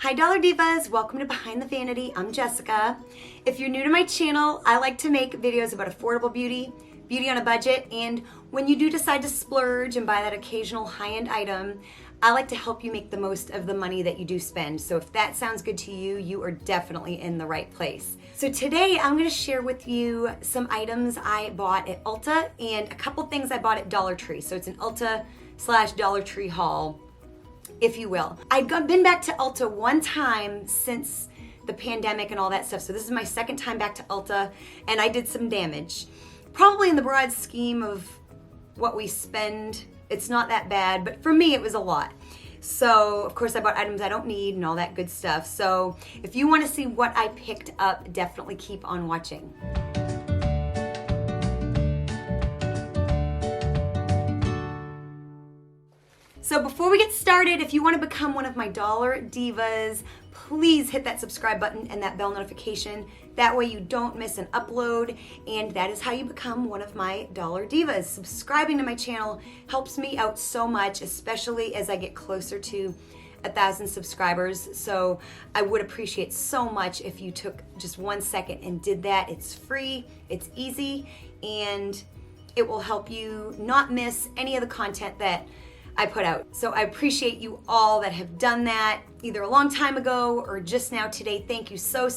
Hi Dollar Divas, welcome to Behind the Vanity. I'm Jessica. If you're new to my channel, I like to make videos about affordable beauty, beauty on a budget, and when you do decide to splurge and buy that occasional high-end item, I like to help you make the most of the money that you do spend. So if that sounds good to you, you are definitely in the right place. So today I'm going to share with you some items I bought at Ulta and a couple things I bought at Dollar Tree. So it's an Ulta/Dollar Tree haul, if you will. I've been back to Ulta one time since the pandemic and all that stuff. So this is my second time back to Ulta and I did some damage. Probably in the broad scheme of what we spend, it's not that bad, but for me it was a lot. So of course I bought items I don't need and all that good stuff. So if you want to see what I picked up, definitely keep on watching. So before we get started, if you want to become one of my Dollar Divas, please hit that subscribe button and that bell notification. That way you don't miss an upload, and that is how you become one of my Dollar Divas. Subscribing to my channel helps me out so much, especially as I get closer to 1,000 subscribers. So I would appreciate so much if you took just 1 second and did that. It's free, it's easy, and it will help you not miss any of the content that I put out. So I appreciate you all that have done that, either a long time ago or just now today. Thank you so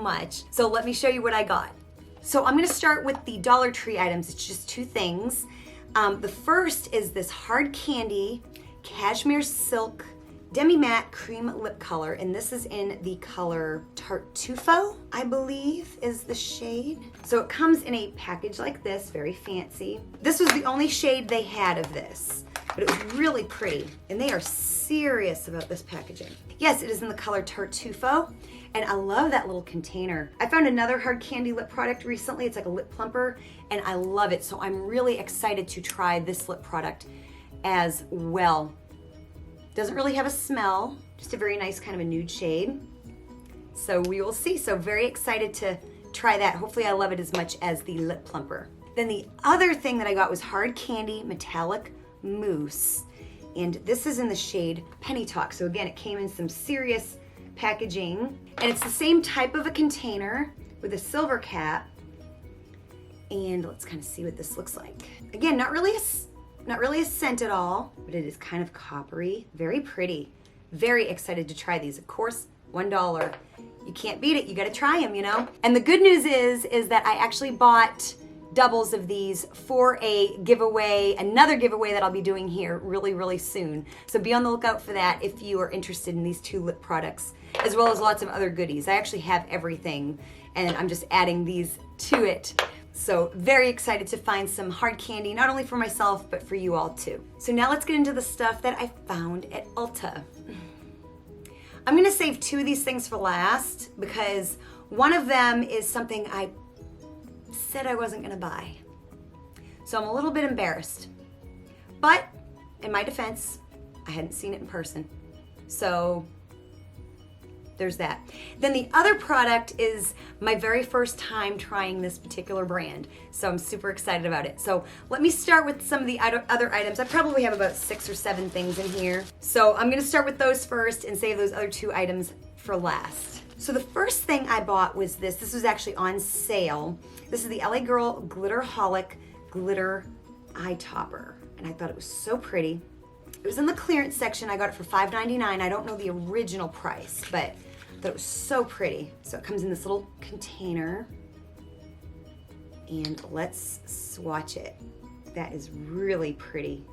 much. So let me show you what I got. So I'm gonna start with the Dollar Tree items. It's just two things. The first is this hard candy Cashmere Silk Demi Matte Cream Lip Color, and this is in the color Tartufo, I believe is the shade. So it comes in a package like this, very fancy. This was the only shade they had of this, but it was really pretty, and they are serious about this packaging. Yes, it is in the color Tartufo, and I love that little container. I found another hard candy lip product recently. It's like a lip plumper, and I love it, so I'm really excited to try this lip product as well. Doesn't really have a smell, just a very nice kind of a nude shade. So we will see, so very excited to try that. Hopefully I love it as much as the lip plumper. Then the other thing that I got was hard candy metallic mousse, and this is in the shade Penny Talk. So again, it came in some serious packaging, and it's the same type of a container with a silver cap. And let's kind of see what this looks like. Again, not really a scent at all, but it is kind of coppery, very pretty. Very excited to try these. Of course, $1. You can't beat it, you gotta try them, you know? And the good news is that I actually bought doubles of these for a giveaway, another giveaway that I'll be doing here really soon. So be on the lookout for that if you are interested in these two lip products, as well as lots of other goodies. I actually have everything, and I'm just adding these to it. So very excited to find some hard candy, not only for myself, but for you all too. So now let's get into the stuff that I found at Ulta. I'm gonna save two of these things for last because one of them is something I said I wasn't gonna buy. So I'm a little bit embarrassed. But in my defense, I hadn't seen it in person. So there's that. Then the other product is my very first time trying this particular brand. So I'm super excited about it. So let me start with some of the other items. I probably have about 6 or 7 things in here. So I'm gonna start with those first and save those other 2 items for last. So the first thing I bought was this. This was actually on sale. This is the LA Girl Glitter Holic Glitter Eye Topper. And I thought it was so pretty. It was in the clearance section. I got it for $5.99. I don't know the original price, but I thought it was so pretty. So it comes in this little container. And let's swatch it. That is really pretty.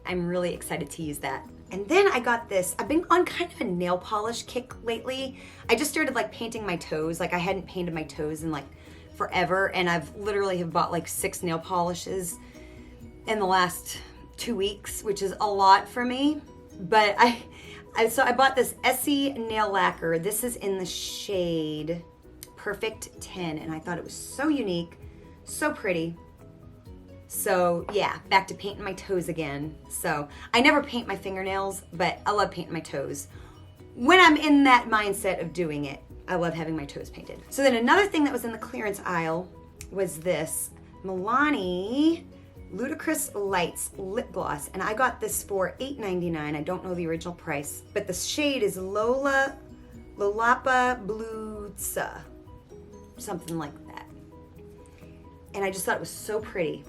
I'm really excited to use that. And then I got this. I've been on kind of a nail polish kick lately. I just started like painting my toes. Like I hadn't painted my toes in like forever, and I've literally have bought like 6 nail polishes in the last 2 weeks, which is a lot for me. But so I bought this Essie nail lacquer. This is in the shade Perfect 10, and I thought it was so unique, so pretty. So yeah, back to painting my toes again. So I never paint my fingernails, but I love painting my toes. When I'm in that mindset of doing it, I love having my toes painted. So then another thing that was in the clearance aisle was this Milani Ludicrous Lights lip gloss, and I got this for $8.99. I don't know the original price, but the shade is Lola Lolapa Blutza, something like that. And I just thought it was so pretty.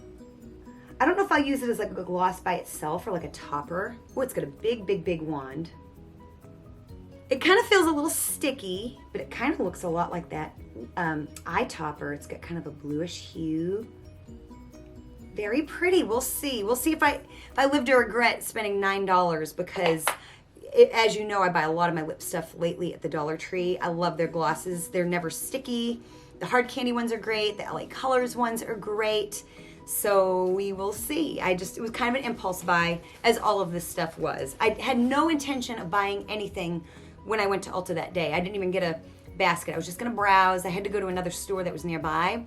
I don't know if I'll use it as like a gloss by itself or like a topper. Oh, it's got a big, big, big wand. It kind of feels a little sticky, but it kind of looks a lot like that eye topper. It's got kind of a bluish hue. Very pretty. We'll see. We'll see if I live to regret spending $9 because, as you know, I buy a lot of my lip stuff lately at the Dollar Tree. I love their glosses. They're never sticky. The hard candy ones are great. The LA Colors ones are great. So we will see. It was kind of an impulse buy, as all of this stuff was. I had no intention of buying anything when I went to Ulta that day. I didn't even get a basket. I was just gonna browse. I had to go to another store that was nearby.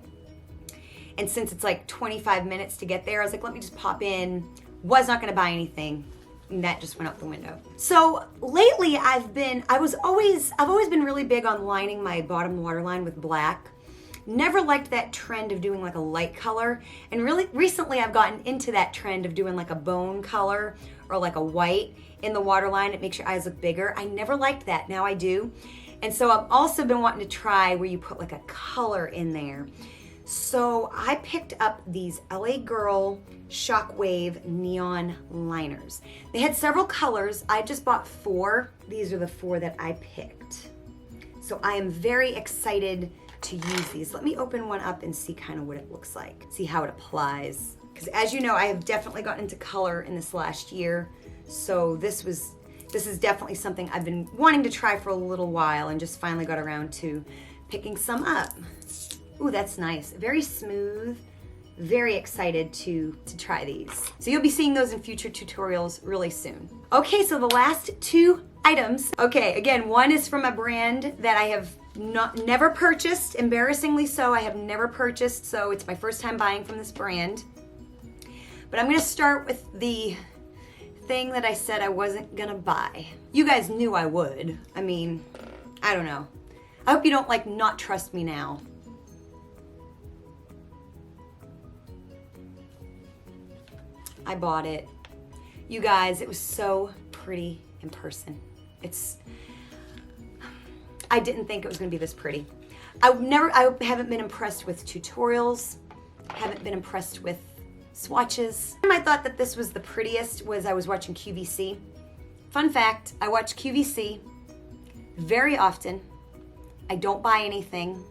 And since it's like 25 minutes to get there, I was like, let me just pop in. Was not gonna buy anything. And that just went out the window. So lately I've always been really big on lining my bottom waterline with black. Never liked that trend of doing like a light color. And really recently I've gotten into that trend of doing like a bone color or like a white in the waterline. It makes your eyes look bigger. I never liked that, now I do. And so I've also been wanting to try where you put like a color in there. So I picked up these LA Girl Shockwave neon liners. They had several colors. I just bought 4. These are the 4 that I picked. So I am very excited to use these. Let me open one up and see kind of what it looks like. See how it applies. Because as you know, I have definitely gotten into color in this last year. So this is definitely something I've been wanting to try for a little while and just finally got around to picking some up. Ooh, that's nice. Very smooth. Very excited to try these. So you'll be seeing those in future tutorials really soon. Okay, so the last 2 items. Okay, again, one is from a brand that I have never purchased. Embarrassingly so, I have never purchased, so it's my first time buying from this brand. But I'm gonna start with the thing that I said I wasn't gonna buy. You guys knew I would. I mean, I don't know. I hope you don't like not trust me now. I bought it. You guys, it was so pretty in person. I didn't think it was gonna be this pretty. I haven't been impressed with tutorials, haven't been impressed with swatches. I thought that this was the prettiest was I was watching QVC. Fun fact, I watch QVC very often. I don't buy anything,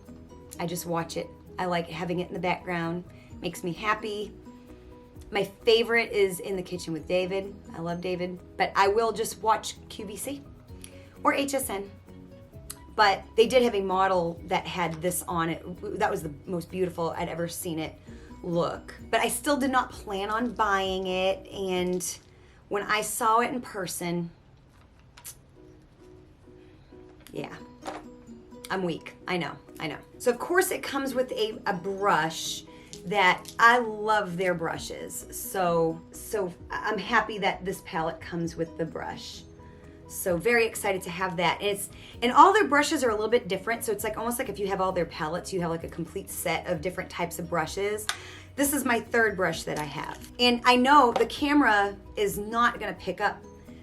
I just watch it. I like having it in the background, makes me happy. My favorite is In the Kitchen with David. I love David, but I will just watch QVC or HSN. But they did have a model that had this on it. That was the most beautiful I'd ever seen it look. But I still did not plan on buying it, and when I saw it in person, yeah, I'm weak. I know. So of course it comes with a brush that I love their brushes. So I'm happy that this palette comes with the brush. So very excited to have that. And all their brushes are a little bit different. So it's like almost like if you have all their palettes, you have like a complete set of different types of brushes. This is my 3rd brush that I have. And I know the camera is not gonna pick up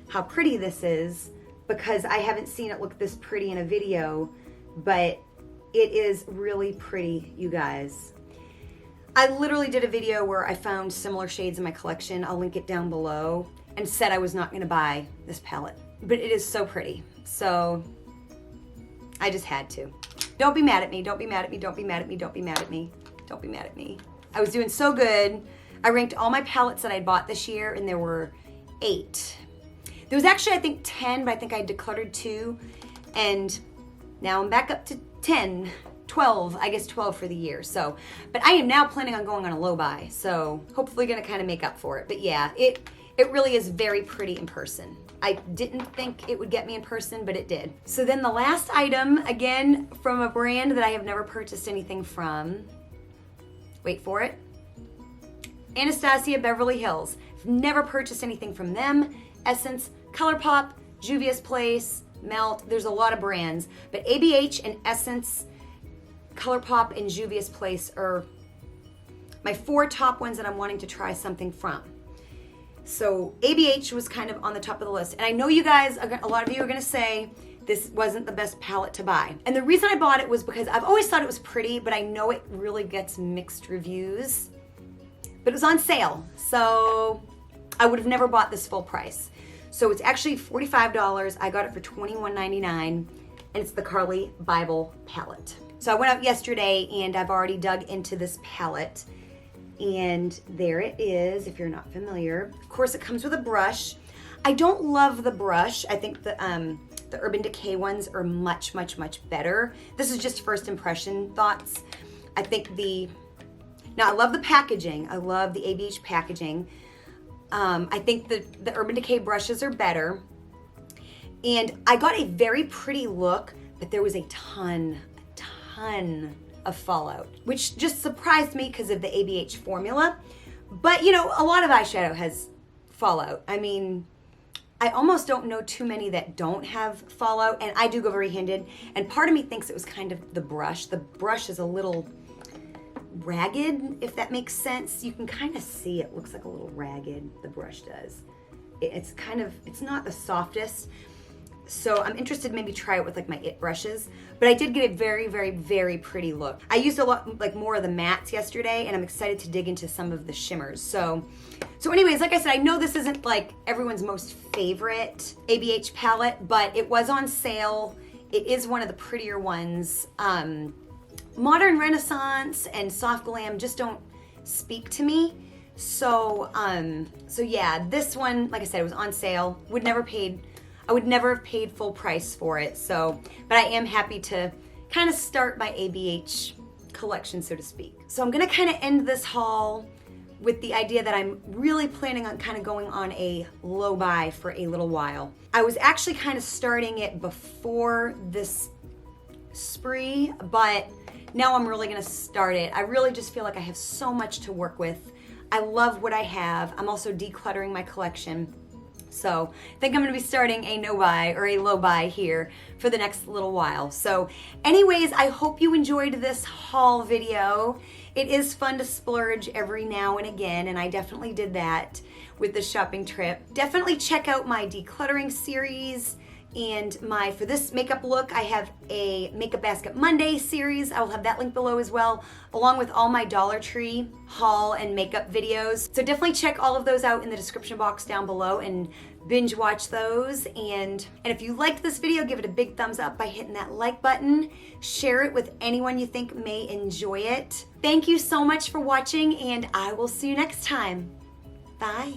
how pretty this is because I haven't seen it look this pretty in a video, but it is really pretty, you guys. I literally did a video where I found similar shades in my collection. I'll link it down below, and said I was not gonna buy this palette, but it is so pretty. So I just had to. Don't be mad at me, don't be mad at me, don't be mad at me, don't be mad at me, don't be mad at me. I was doing so good. I ranked all my palettes that I bought this year, and there were 8. There was actually, I think 10, but I think I decluttered 2, and now I'm back up to 10. 12, I guess 12 for the year. So, but I am now planning on going on a low buy. So hopefully gonna kind of make up for it. But yeah, it really is very pretty in person. I didn't think it would get me in person, but it did. So then the last item, again, from a brand that I have never purchased anything from. Wait for it. Anastasia Beverly Hills. I've never purchased anything from them. Essence, ColourPop, Juvia's Place, Melt. There's a lot of brands, but ABH and Essence, ColourPop, and Juvia's Place are my 4 top ones that I'm wanting to try something from. So ABH was kind of on the top of the list. And I know you guys, a lot of you are gonna say, this wasn't the best palette to buy. And the reason I bought it was because I've always thought it was pretty, but I know it really gets mixed reviews. But it was on sale, so I would have never bought this full price. So it's actually $45. I got it for $21.99, and it's the Carly Bible palette. So I went out yesterday and I've already dug into this palette, and there it is if you're not familiar. Of course, it comes with a brush. I don't love the brush. I think the Urban Decay ones are much, much, much better. This is just first impression thoughts. I think now I love the packaging. I love the ABH packaging. I think the Urban Decay brushes are better. And I got a very pretty look, but there was a ton of fallout, which just surprised me because of the ABH formula. But you know, a lot of eyeshadow has fallout. I mean, I almost don't know too many that don't have fallout, and I do go very handed. And part of me thinks it was kind of the brush. The brush is a little ragged, if that makes sense. You can kind of see it looks like a little ragged, the brush does. It's not the softest. So I'm interested to maybe try it with like my IT brushes, but I did get a very, very, very pretty look. I used a lot, like more of the mattes yesterday, and I'm excited to dig into some of the shimmers. So anyways, like I said, I know this isn't like everyone's most favorite ABH palette, but it was on sale. It is one of the prettier ones. Modern Renaissance and Soft Glam just don't speak to me. So yeah, this one, like I said, it was on sale. I would never have paid full price for it. So, but I am happy to kind of start my ABH collection, so to speak. So I'm gonna kind of end this haul with the idea that I'm really planning on kind of going on a low buy for a little while. I was actually kind of starting it before this spree, but now I'm really gonna start it. I really just feel like I have so much to work with. I love what I have. I'm also decluttering my collection. So I think I'm gonna be starting a no buy or a low buy here for the next little while. So anyways, I hope you enjoyed this haul video. It is fun to splurge every now and again, and I definitely did that with the shopping trip. Definitely check out my decluttering series, and for this makeup look, I have a Makeup Basket Monday series. I will have that link below as well, along with all my Dollar Tree haul and makeup videos. So definitely check all of those out in the description box down below and binge watch those. And if you liked this video, give it a big thumbs up by hitting that like button. Share it with anyone you think may enjoy it. Thank you so much for watching, and I will see you next time. Bye.